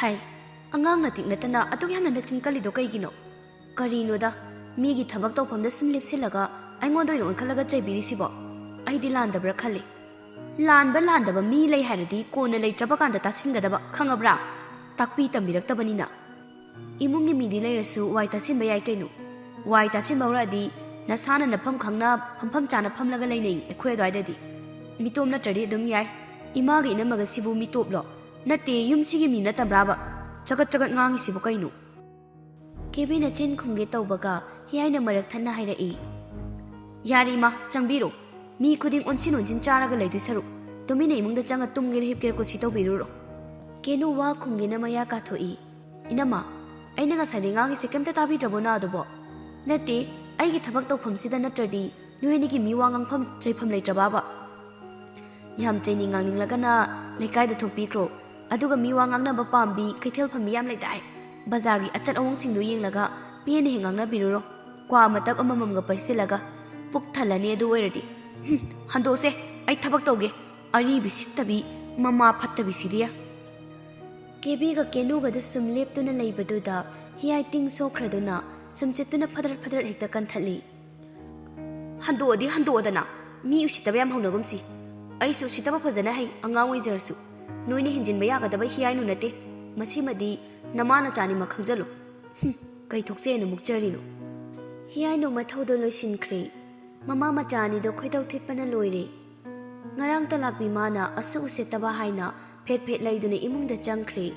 Hai, angang natik natana atuk yamna nachin kalido kaigino. Karinoda, migi thabak tawfamda sum lepsilaga aingonda oina onkalaga chaibirisibo. Aidi landabra khali. Landaba mi lei hairadi kona leitraba kanda tasingadaba khangabra. Takpi tambiraktabanina. Imungi midi leirasu wai tasinba yai kainu. Wai tasinba uradi nasana nafam khangna phampham chana phamlaga leinei ekhoi adwaidadi. Mitom natradi adum yai. Imaga inamaga sibu mitoplo. Nate yumsigi mi natabraba. Chagat ngangi sibu kainu. Kebi na chin khumge tawbaga hiyai na marak thanna hairai. Yari ma changbiro. Mi khuding onsin charaga leidu saru. Tumina imungda changa tumgir hipkira ko sitaw biruro. Kenu wa khumge na maya ka thoi. Inama aina ga sadi ngangi sekemta tabi drabona adobo. Nate aigi thabak tawpham sida natradi nuheni gi mi wangang pham chaifam leitrababa. Yam chaini ngangning lagana lekai da thopikro. Aduga mi wangang na ba pambi kaithel pham yam leidai. Bazari achat awong singdu yenglaga pene hengangna biruro. Kwa matab amamam ga paisilaga puk thalani adu oiradi. Handose ai thabak tawge ari bisittabi mama phattabi sidia. Kebi ga kenu ga sum leptuna leibaduda hiyai ting sokraduna sumchituna phadar hekta kanthali. Handodana mi usitaba yam haunagumsi. Ai su sitaba phajana hai angang oijarsu. Noine hinjinba yagadaba hiyai nu nate. Masimadi namana chani makhangjalu. Kai thokche na mukjarino. Hiyai no mathaudo loisinkhre. Mama machani do khoidaw thipana loire. Ngarang talakbi mana asu usetaba haina phet laiduna imungda changkhre.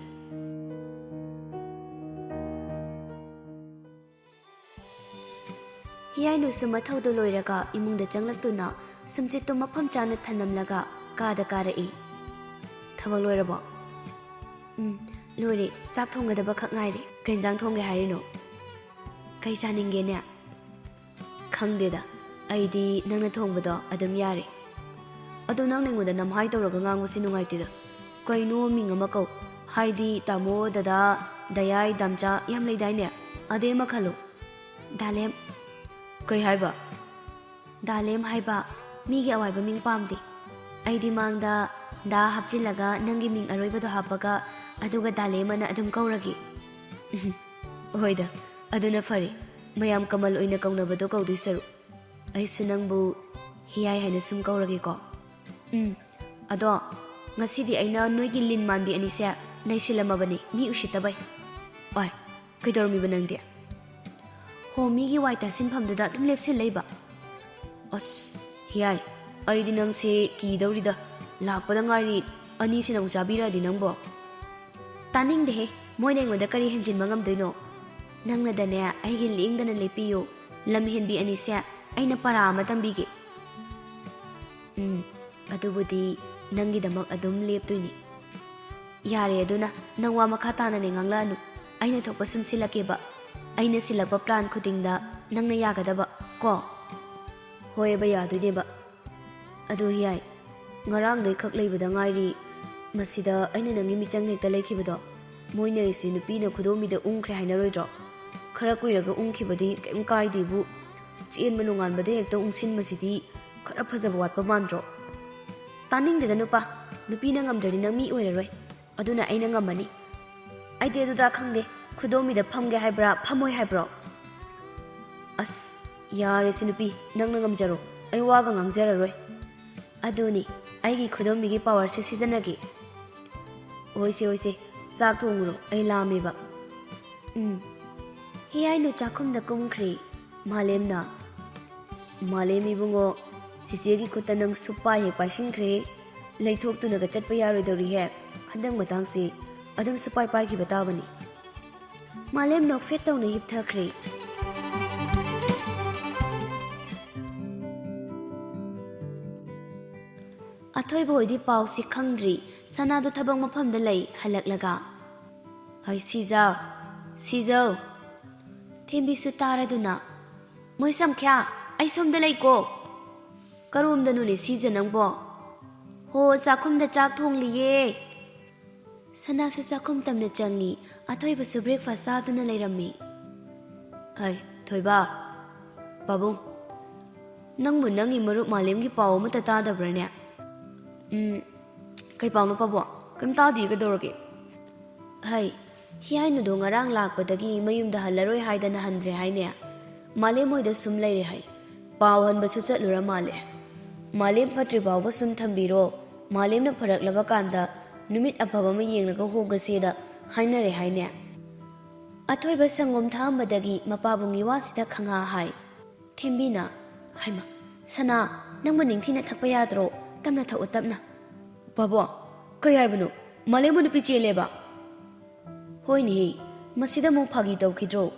Hiyai no su mathaudo loiraga imungda changlaktuna sumchitto mafam chana thanamlaga kada karai. Thabak loirabo. Loire sak thongadaba khak ngaire. Kainjang thongge harino. Kai chaninge ne? Khangdeda. Aidi nangna thongbado adum yare. Adu nang ningoda namhai tawraga ngangwasi nungaitida. Kaino ming ama kau. Haidi tamo dada dayai damcha yam leidaine. Ade makhalo. Dalem. Kai haiba. Dalem haiba. Migi awaiba ming pamdi. Aidi mangda da hapchilaga nangi ming aroibado hapaga aduga dalemana adum kauragi. Hoida. Aduna fari. Mayam kamal oina kaunabado kaudi saru. Ai sunangbu hiyai haina sum kauragi ko. Ado ngasidi aina noigi lin manbi anise naisilamabani mi ushitabai. Oi, kaidormi banangdia. Ho migi waita sinphamduda dum lepsin leiba. As hiyai aidi nangse kidawrida lakpada ngari ani sinang chabiradi nangbo. Taning dehe moina ingoda kari henjinba ngamdoino. Nangna dane aigi lingdana lepiyo lamhenbi anise aina para matambige. Adubudi nangi damak adum leptoini. Yare aduna nangwa makhatana ne nganglanu. Aina thokpa sum silakeba. Aina silakpa plan khudingda nangna yagadaba ko. Hoyeba yaduineba. Adu hiyai ngarang dai khak leibada ngairi masida aina nangi michang hekta lekhibado. Moina isi nupina khudomida ungkhre hainaroidro. Khara kuiraga ungkhibadi kem kaidibu. Chien manungan bade hekta ungsin masidi khara phajaba watpa mandro. Taning de nupa nupi na ngamdari nang mi oiraroi. Aduna aina ngamani. Aide aduda khangde khudomi da phamge haibra phamoi haibro. As yare sinupi nang na ngamjaro. Ai waga ngangjararoi. Aduni aigi khudomi gi power se sijanagi. Oise chak thonguro ai lameba. Hiyai no chakhum da kumkhri malemna. Malemi bungo Sisegi kutanang supai he paisingkhre leithok tunaga chatpa yaroidori he handang matangsi adum supai pai ki batabani. Malem nok fet tawna hipthakre. Athoiba hoidi pau si khangdri sanadu thabang mafamda lei halaklaga. Hai Sizau. Thembi su taraduna. Moisam kya ai somda lei ko. Karum danu ne sijanangbo. Ho sakhumda chak thong liye. Sana su sakhum tamna changi athoiba su breakfast saduna leirammi. Hai thoiba. Babung. Nangbu nangi marup malemgi paw mata tadabrane. Kai pawno pabo. Kam tadi ka dorage. Hai, hiyainu do ngarang lakpadagi mayumda halaroi haidana handre haine. Malem moida sum leire hai. Pawan basu chatlura male. Malem phatri bawa sum thambiro. Malem na pharak laba kanda numit afaba ma yengnaga hogaseda hainare haine. Athoi ba sangom thambadagi mapabungi wasida khanga hai. Thembina, haima. Sana, nang maningthina thakpa yadro. Tamna thau tapna. Baba, kaya bano? Malem mo nupi leba. Hoi ni, masida mo phagi tawkhidro.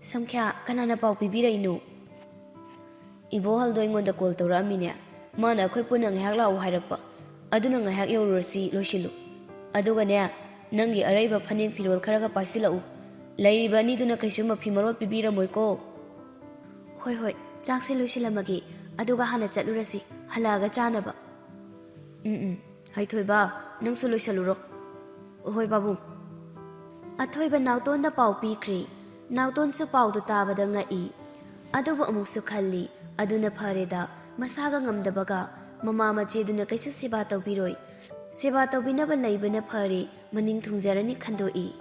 Samkhya kanana pau pibira inu. Ibo haldo ingonda call tawramine. Mana akhoi puna ngahak lau hairakpa. Aduna ngahak yaurursi loisilu. Aduga ne, nangi araiba phaneng phirol kharaga paisilau. Lairiba aniduna kaisu mafi marol pibira moiko. Hoi, chakse loisilamagi. Aduga hana chatlurasi, halaga chanaba. Hai ba, nang su loisaluro. Hoi babu. Athoiba nautonda pau pikri. Nauton su pau tu tabada ngai. Aduba amuk su khalli. Aduna phareda masaga ngamdabaga mama macheduna kaisu seba tawbiroi. Seba tawbinaba laibana phare maning thungjarani khandoi.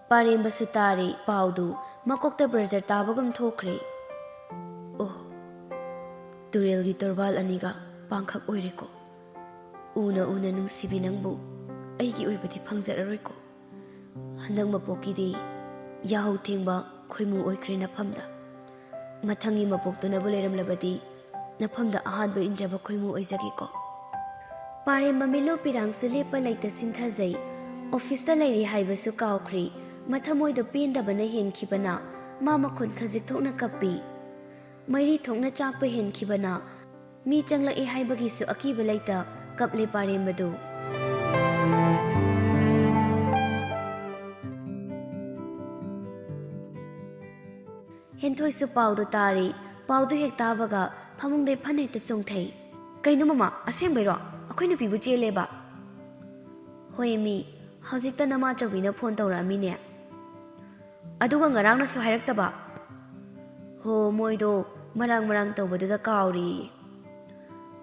Paremba su tare paudu makokta brazer tabagum thokre. Oh, turelgi torbal aniga pangkhak oireko. Una nungsibi nangbu aigi oibadi phangzararoiko. Handang mapokidi yahau thengba khoimu oikhre nafamda. Mathangi mapoktuna buleramlabadi nafamda ahanba injaba khoimu oizagiko. Paremba milo pirang su lepa laita sinthajai. Office da lairi haibasu kaukri. Mathamoida pendabana henkhibana mama khun khajik thokna kappi. Mairi thokna chakpa henkhibana mi changla e haibagi su akiba laita kaple parembadu. Henthoi su paudu tari, paudu hek tabaga phamungde phanekta chongthai. Kaino mama aseng bairo akhoi nupi bu cheleba. Hoi mi hojikta nama chawina phone tawramine. Aduga ngarang na su hairaktaba. Ho moido marang tawbaduda kauri.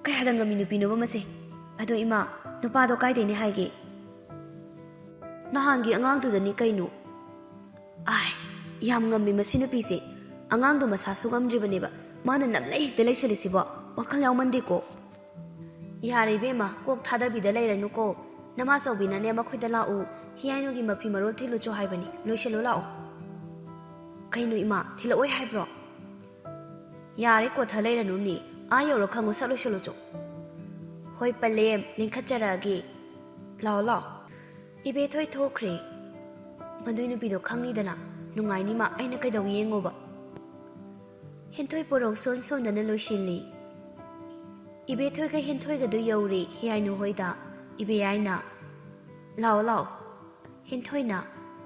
Kayada ngami nupi nuba mase. Ado ima nupado kaideni haige. Nahangi angangdudani kaino. Ai, yam ngami masi nupise. Angangdo masasu ngamdribaneba. Mana namlai hekta laisalisiba. Wakal yaumandiko. Yari bema kok thadabida lairanuko. Nama sawbina ne makhoida lau. Hiyainu mafi marol thilu cho haibani. Loisalo lau. Kaino ima thila oi haibro. Yari ko thalairanu ni. Ayoro khangu salo shalo cho. Hoi palem lingkhatjaragi. Lao. Ibe thoi thokre. Mandui nupido khangnidana. Nungai ni ma aina kaidaw yengoba. Henthoi porong son dana loisilli. Ibe thoi ka henthoi ga du yauri hiyainu hoida. Ibe yaina. Lao. Henthoi na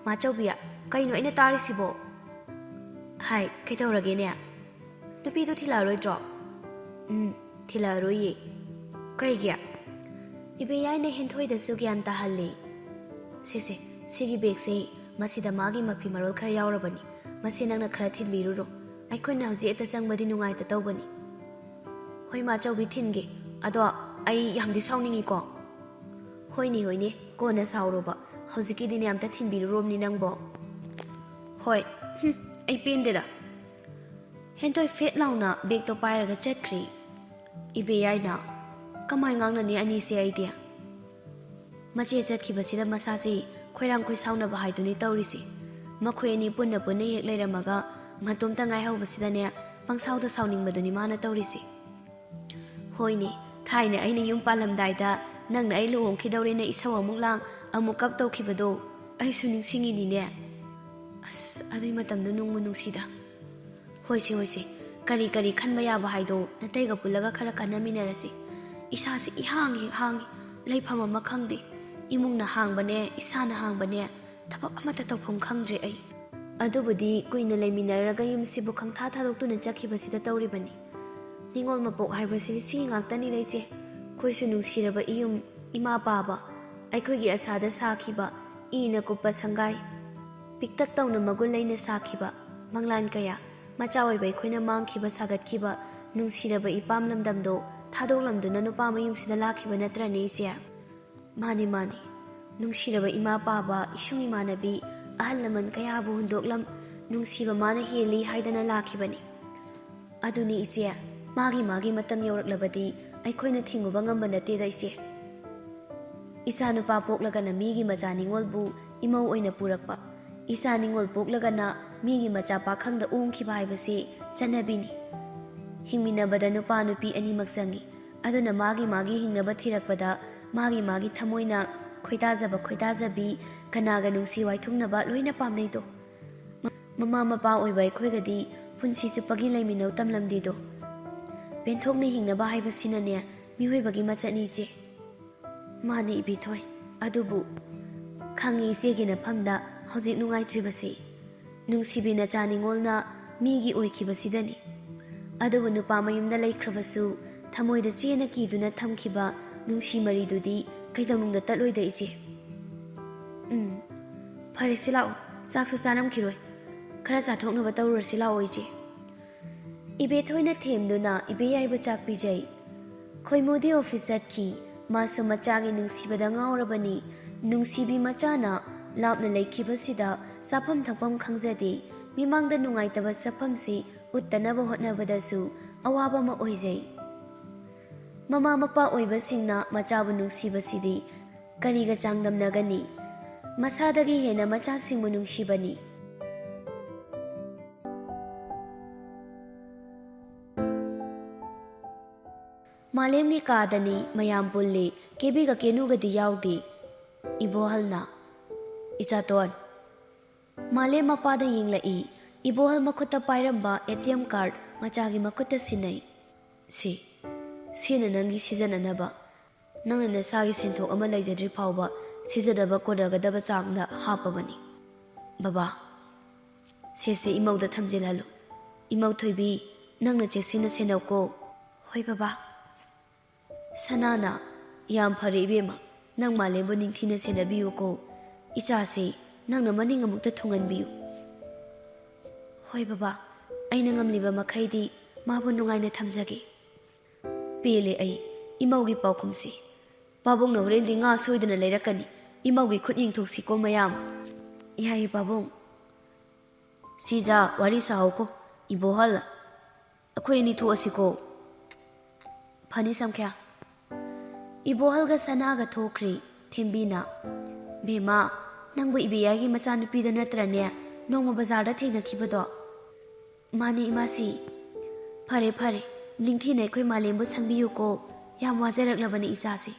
ma chawbiya kaino aina tarisibo. Hai kaidawrage ne. Nupido thilaroi drop. Thilaroi. Kaigya. Ibe yaina henthoi da su gyan tahalli. Sese sigi bag se masida magi mafi marol khar yaurabani. Masi nangna khara thinbiruro. Aikhoina hauji eta changbadi nungai ta tawbani. Hoi ma chawbi thinge. Ado ai yamdi sawningi ko. Hoini kona sawroba. Haujiki dini amta thinbiruromni nangbo. Hoi. Ai pendeda. Hentoi fet launa bag to pairaga chatkri. Ibe yaina kamai ngangna ni ani se idea. Mache chatkibasida masasi khoirang khoi sauna ba haiduni tawrisi. Makhoi ani punna hek leiramaga matomta ngai haubasida ne pangsauda sauning maduni mana tawrisi. Hoini thaina aina yum palamdaida nangna ai luong khidawrena isaw amuklang amukap tawkhibado ai suning singini ne. As adui matamdo nungmu nungsida. Hoise kari khanba yaba haido nataiga pulaga khara kanaminarasi. Isasi ihang laifam ama khangde. Imungna hangbane isana hangbane thabak amata tawpham khangdre ai. Adubudi kuina laiminaraga yumsibu khangtha thadoktuna chakhibasida tawribani. Ningol mapok haibasi si ngaktani leiche. Khoisu nungsiraba iyum ima baba aikhoigi asada sakhiba ina kupa sangai. Piktak tawna magul leina sakhiba manglan kaya machawai bai khoina mangkhiba sagatkiba ꯅꯨꯡꯁꯤꯔꯕ ꯏꯄꯥꯝ ꯂꯝꯗꯝꯗꯣ ꯊꯥꯗꯣꯛꯂꯝꯗꯨꯅ ꯅꯨꯄꯥ ꯃꯌꯨꯝꯁꯤꯗ ꯂꯥꯛꯈꯤꯕ ꯅꯠꯇ꯭ꯔꯅꯦ ꯏꯆꯦ? ꯃꯥꯅꯤ ꯃꯥꯅꯤ, ꯅꯨꯡꯁꯤꯔꯕ ꯏꯃꯥ ꯄꯥꯕ, ꯏꯁꯨꯡ ꯏꯃꯥꯟꯅꯕꯤ, ꯑꯍꯜ ꯂꯃꯟ ꯀꯌꯥꯕꯨ ꯍꯨꯟꯗꯣꯛꯂꯝ ꯅꯨꯡꯁꯤꯕ ꯃꯥꯅ ꯍꯦꯜꯂꯤ ꯍꯥꯏꯗꯅ ꯂꯥꯛꯈꯤꯕꯅꯤ. ꯑꯗꯨꯅꯤ ꯏꯆꯦ, ꯃꯥꯒꯤ ꯃꯇꯝ ꯌꯧꯔꯛꯂꯕꯗꯤ ꯑꯩꯈꯣꯏꯅ ꯊꯤꯡꯉꯨꯕ ꯉꯝꯕ ꯅꯠꯇꯦꯗ ꯏꯆꯦ. ꯏꯆꯥ ꯅꯨꯄꯥ ꯄꯣꯛꯂꯒꯅ ꯃꯤꯒꯤ ꯃꯆꯥ ꯅꯤꯡꯉꯣꯜꯕꯨ ꯏꯃꯧ ꯑꯣꯏꯅ ꯄꯨꯔꯛꯄ, ꯏꯆꯥ ꯅꯤꯡꯉꯣꯜ ꯄꯣꯛꯂꯒꯅ ꯃꯤꯒꯤ ꯃꯆꯥ ꯄꯥꯈꯪꯗ ꯑꯣꯡꯈꯤꯕ ꯍꯥꯏꯕꯁꯤ ꯆꯠꯅꯕꯤꯅꯤ. ꯍꯤꯡꯃꯤꯟꯅꯕꯗ ꯅꯨꯄꯥ ꯅꯨꯄꯤ ꯑꯅꯤꯃꯛ ꯆꯪꯏ. ꯑꯗꯨꯅ ꯃꯥꯒꯤ ꯍꯤꯡꯅꯕ ꯊꯤꯔꯛꯄꯗ ꯃꯥꯒꯤ ꯊꯃꯣꯏꯅ ꯈꯣꯏꯗꯥꯖꯕ ꯈꯣꯏꯗꯥꯖꯕꯤ, ꯀꯅꯥꯒ ꯅꯨꯡꯁꯤ ꯋꯥꯏꯊꯨꯡꯅꯕ ꯂꯣꯏꯅ ꯄꯥꯝꯅꯩꯗꯣ. ꯃꯃꯥ ꯃꯄꯥ ꯑꯣꯏꯕ ꯑꯩꯈꯣꯏꯒꯗꯤ ꯄꯨꯟꯁꯤ ꯆꯨꯞꯄꯒꯤ ꯂꯩꯃꯤꯟꯅꯧ ꯇꯝꯂꯝꯗꯦꯗꯣ. ꯄꯦꯟꯊꯣꯛꯅ ꯍꯤꯡꯅꯕ ꯍꯥꯏꯕꯁꯤꯅꯅꯦ ꯃꯤꯑꯣꯏꯕꯒꯤ ꯃꯆꯠꯅꯤ ꯏꯆꯦ. ꯃꯥꯅꯤ ꯏꯕꯦꯊꯣꯏ, ꯑꯗꯨꯕꯨ ꯈꯪꯉꯤ ꯏꯆꯦꯒꯤ ꯅꯐꯝꯗ ꯍꯧꯖꯤꯛ ꯅꯨꯡꯉꯥꯏꯇ꯭ꯔꯤꯕꯁꯤ ꯅꯨꯡꯁꯤꯕꯤ ꯅꯆꯥ ꯅꯤꯡꯉꯣꯜꯅ ꯃꯤꯒꯤ ꯑꯣꯏꯈꯤꯕꯁꯤꯗꯅꯤ. ꯑꯗꯨꯕꯨ ꯅꯨꯄꯥ ꯃꯌꯨꯝꯗ ꯂꯩꯈ꯭ꯔꯕꯁꯨ ꯊꯃꯣꯏꯗ ꯆꯦꯅ ꯀꯤꯗꯨꯅ ꯊꯝꯈꯤꯕ ꯅꯨꯡꯁꯤ ꯃꯔꯤꯗꯨꯗꯤ ꯀꯩꯗꯧꯅꯨꯡꯗ ꯇꯠꯂꯣꯏꯗ ꯏꯆꯦ. ꯐꯔꯦꯁꯤ ꯂꯥꯛꯑꯣ, ꯆꯥꯛꯁꯨ ꯆꯥꯔꯝꯈꯤꯔꯣꯏ, ꯈꯔ ꯆꯥꯊꯣꯛꯅꯕ ꯇꯧꯔꯨꯔꯁꯤ ꯂꯥꯛꯑꯣ ꯏꯆꯦ. ꯏꯕꯦꯊꯣꯏꯅ ꯊꯦꯝꯗꯨꯅ ꯏꯕꯦꯌꯥꯏꯕꯨ ꯆꯥꯛ ꯄꯤꯖꯩ. ꯈꯣꯏꯃꯨꯗꯤ ꯑꯣꯐꯤꯁ ꯆꯠꯈꯤ. ꯃꯥꯁꯨ ꯃꯆꯥꯒꯤ ꯅꯨꯡꯁꯤꯕꯗ ꯉꯥꯎꯔꯕꯅꯤ. ꯅꯨꯡꯁꯤꯕꯤ ꯃꯆꯥꯅ ꯂꯥꯞꯅ ꯂꯩꯈꯤꯕꯁꯤꯗ ꯆꯥꯐꯝ ꯊꯛꯐꯝ ꯈꯪꯖꯗꯦ. ꯃꯤꯃꯥꯡꯗ ꯅꯨꯡꯉꯥꯏꯇꯕ ꯁꯛꯐꯝꯁꯤ ꯎꯠꯇꯅꯕ ꯍꯣꯠꯅꯕꯗꯁꯨ ꯑꯋꯥꯕ ꯑꯃ ꯑꯣꯏꯖꯩ. ꯃꯃꯥ ꯃꯄꯥ ꯑꯣꯏꯕꯁꯤꯡꯅ ꯃꯆꯥꯕꯨ ꯅꯨꯡꯁꯤꯕꯁꯤꯗꯤ ꯀꯔꯤꯒ ꯆꯥꯡꯗꯝꯅꯒꯅꯤ? ꯃꯁꯥꯗꯒꯤ ꯍꯦꯟꯅ ꯃꯆꯥꯁꯤꯡꯕꯨ ꯅꯨꯡꯁꯤꯕꯅꯤ. ꯃꯥꯂꯦꯝꯒꯤ ꯀꯥꯗꯅꯤ, ꯃꯌꯥꯝ ꯄꯨꯜꯂꯤ, ꯀꯦꯕꯤꯒ ꯀꯦꯅꯨꯒꯗꯤ ꯌꯥꯎꯗꯦ. ꯏꯕꯣꯍꯜꯅ, ꯏꯆꯥꯇꯣꯟ. ꯃꯥꯂꯦꯝ ꯃꯄꯥꯗ ꯌꯦꯡꯂꯛꯏ. ꯏꯕꯣꯍꯜ ꯃꯈꯨꯠꯇ ꯄꯥꯏꯔꯝꯕ ATM ꯀꯥꯔꯗ ꯃꯆꯥꯒꯤ ꯃꯈꯨꯠꯇ ꯁꯤꯟꯅꯩ. ꯁꯤꯅ ꯅꯪꯒꯤ ꯁꯤꯖꯤꯟꯅꯅꯕ. ꯅꯪꯅ ꯅꯁꯥꯒꯤ ꯁꯦꯟꯊꯣꯛ ꯑꯃ ꯂꯩꯖꯗ꯭ꯔꯤ ꯐꯥꯎꯕ ꯁꯤꯖꯤꯟꯅꯕ ꯀꯣꯟꯅꯒꯗꯕ ꯆꯥꯡꯗ ꯍꯥꯞꯄꯕꯅꯤ. ꯕꯕꯥ, ꯁꯦꯁꯦ ꯏꯃꯧꯗ ꯊꯝꯖꯤꯜꯍꯜꯂꯨ. ꯏꯃꯧ ꯊꯣꯏꯕꯤ, ꯅꯪꯅ ꯆꯦꯛꯁꯤꯟꯅ ꯁꯦꯟꯅꯧꯀꯣ. ꯍꯣꯏ ꯕꯕꯥ. ꯁꯅꯥꯅ, ꯌꯥꯝ ꯐꯔꯦ ꯏꯕꯦꯝꯃ, ꯅꯪ ꯃꯥꯂꯦꯝꯕꯨ ꯅꯤꯡꯊꯤꯅ ꯁꯦꯟꯅꯕꯤꯌꯨꯀꯣ. ꯏꯆꯥꯁꯤ ꯅꯪꯅ ꯃꯅꯤꯡ ꯑꯃꯨꯛꯇ ꯊꯨꯡꯍꯟꯕꯤꯌꯨ. ꯍꯣꯏ ꯕꯕꯥ, ꯑꯩꯅ ꯉꯝꯂꯤꯕ ꯃꯈꯩꯗꯤ ꯃꯥꯕꯨ ꯅꯨꯡꯉꯥꯏꯅ ꯊꯝꯖꯒꯦ. ꯄꯦꯜꯂꯦ ꯑꯩ ꯏꯃꯧꯒꯤ ꯄꯥꯎꯈꯨꯝꯁꯤ. ꯄꯥꯕꯨꯡꯅ ꯍꯣꯔꯦꯟꯗꯤ ꯉꯥ ꯁꯣꯏꯗꯅ ꯂꯩꯔꯛꯀꯅꯤ. ꯏꯃꯧꯒꯤ ꯈꯨꯠ ꯌꯦꯡꯊꯣꯛꯁꯤꯀꯣ ꯃꯌꯥꯝ. ꯌꯥꯏꯌꯦ ꯄꯥꯕꯨꯡ. ꯁꯤꯖꯥ, ꯋꯥꯔꯤ ꯁꯥꯍꯧꯀꯣ. ꯏꯕꯣꯍꯜ, ꯑꯩꯈꯣꯏ ꯑꯅꯤ ꯊꯣꯛꯑꯁꯤꯀꯣ. ꯐꯅꯤ ꯁꯝꯈ꯭ꯌꯥ. ꯏꯕꯣꯍꯜꯒ ꯁꯅꯥꯒ ꯊꯣꯛꯈ꯭ꯔꯦ. ꯊꯦꯝꯕꯤꯅ, ꯕꯦꯝꯃ, ꯅꯪꯕꯨ ꯏꯕꯦꯌꯥꯏꯒꯤ ꯃꯆꯥꯅꯨꯄꯤꯗ ꯅꯠꯇ꯭ꯔꯅꯦ ꯅꯣꯡꯃ ꯕꯖꯥꯔꯗ ꯊꯦꯡꯅꯈꯤꯕꯗꯣ? ꯃꯥꯅꯤ ꯏꯃꯥꯁꯤ. ꯐꯔꯦ ꯐꯔꯦ, ꯅꯤꯡꯊꯤꯅ ꯑꯩꯈꯣꯏ ꯃꯥꯂꯦꯝꯕꯨ ꯁꯪꯕꯤꯌꯨꯀꯣ. ꯌꯥꯝ ꯋꯥꯖꯔꯛꯂꯕꯅꯤ ꯏꯆꯥꯁꯤ.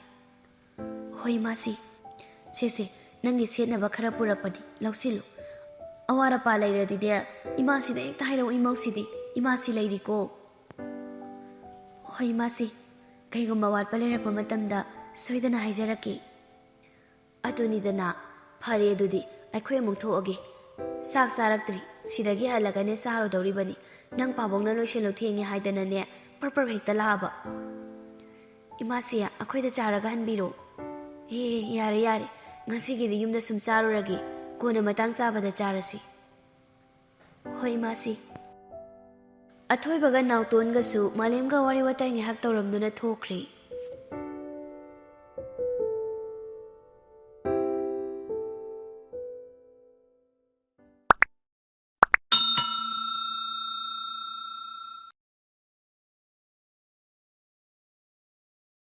ꯍꯣꯏ ꯏꯃꯥꯁꯤ. ꯁꯦꯁꯦ, ꯅꯪꯒꯤ ꯁꯦꯠꯅꯕ ꯈꯔ ꯄꯨꯔꯛꯄꯅꯤ, ꯂꯧꯁꯤꯜꯂꯨ. ꯑꯋꯥꯠ ꯑꯄꯥ ꯂꯩꯔꯗꯤꯅꯦ ꯏꯃꯥꯁꯤꯗ ꯍꯦꯛꯇ ꯍꯥꯏꯔꯛꯎ ꯏꯃꯧꯁꯤꯗꯤ. ꯏꯃꯥꯁꯤ ꯂꯩꯔꯤꯀꯣ. ꯍꯣꯏ ꯏꯃꯥꯁꯤ, ꯀꯩꯒꯨꯝꯕ ꯑꯋꯥꯠꯄ ꯂꯩꯔꯛꯄ ꯃꯇꯝꯗ ꯁꯣꯏꯗꯅ ꯍꯥꯏꯖꯔꯛꯀꯦ. ꯑꯗꯨꯅꯤꯗꯅ. ꯐꯔꯦ ꯑꯗꯨꯗꯤ ꯑꯩꯈꯣꯏ ꯑꯃꯨꯛ ꯊꯣꯛꯑꯒꯦ. ꯆꯥꯛ ꯆꯥꯔꯛꯇ꯭ꯔꯤ. ꯁꯤꯗꯒꯤ ꯍꯜꯂꯒꯅꯦ ꯆꯥꯔꯨꯗꯧꯔꯤꯕꯅꯤ. ꯅꯪ ꯄꯥꯕꯨꯡꯅ ꯂꯣꯏꯁꯤꯜꯂꯨ ꯊꯦꯡꯉꯦ ꯍꯥꯏꯗꯅꯅꯦ ꯄꯔ ꯍꯦꯛꯇ ꯂꯥꯛꯑꯕ. ꯏꯃꯥꯁꯤ, ꯑꯩꯈꯣꯏꯗ ꯆꯥꯔꯒ ꯍꯟꯕꯤꯔꯣ. ꯌꯥꯔꯦ. ꯉꯁꯤꯒꯤꯗꯤ ꯌꯨꯝꯗ ꯁꯨꯝ ꯆꯥꯔꯨꯔꯒꯦ. ꯀꯣꯟꯅ ꯃꯇꯥꯡ ꯆꯥꯕꯗ ꯆꯥꯔꯁꯤ. ꯍꯣꯏ ꯏꯃꯥꯁꯤ. ꯑꯊꯣꯏꯕꯒ ꯅꯥꯎꯇꯣꯟꯒꯁꯨ ꯃꯥꯂꯦꯝꯒ ꯋꯥꯔꯤ ꯋꯥꯇꯥꯏ ꯉꯥꯏꯍꯥꯛ ꯇꯧꯔꯝꯗꯨꯅ ꯊꯣꯛꯈ꯭ꯔꯦ.